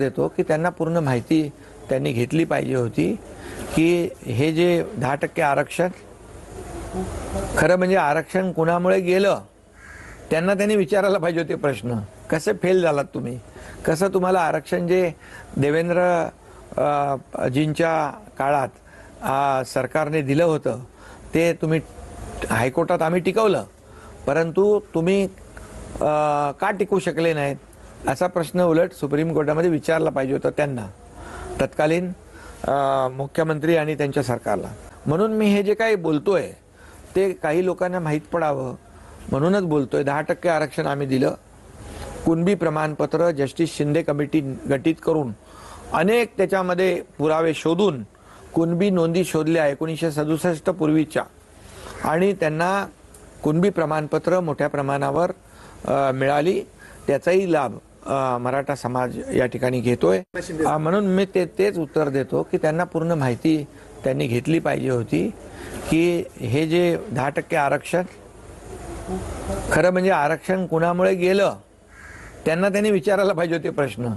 देतो की त्यांना पूर्ण माहिती त्यांनी घेतली पाहिजे होती की हे जे 10% आरक्षण, खरं म्हणजे आरक्षण कुणामुळे गेलं त्यांनी विचारायला पाहिजे होते प्रश्न. कसे फेल झालात तुम्ही? कसं तुम्हाला आरक्षण जे देवेंद्र जींच्या काळात सरकारने दिलं होतं ते तुम्ही हायकोर्टात आम्ही टिकवलं, परंतु तुम्ही का टिकवू शकले नाहीत असा प्रश्न उलट सुप्रीम कोर्टामध्ये विचारला पाहिजे होता त्यांना, तत्कालीन मुख्यमंत्री आणि त्यांच्या सरकारला. म्हणून मी हे जे काही बोलतोय ते काही लोकांना माहीत पडावं म्हणूनच बोलतोय. 10% आरक्षण आम्ही दिलं. कुणबी प्रमाणपत्र जस्टिस शिंदे कमिटी गठीत करून अनेक त्याच्यामध्ये पुरावे शोधून कुणबी नोंदी शोधल्या 1967 पूर्वीच्या, आणि त्यांना कुणबी प्रमाणपत्र मोठ्या प्रमाणावर मिळाली. त्याचाही लाभ मराठा समाज या ठिकाणी घेतोय. म्हणून मी तेच उत्तर देतो की त्यांना पूर्ण माहिती त्यांनी घेतली पाहिजे होती की हे जे 10% आरक्षण, खरं म्हणजे आरक्षण कुणामुळे गेलं त्यांनी विचारायला पाहिजे होते प्रश्न.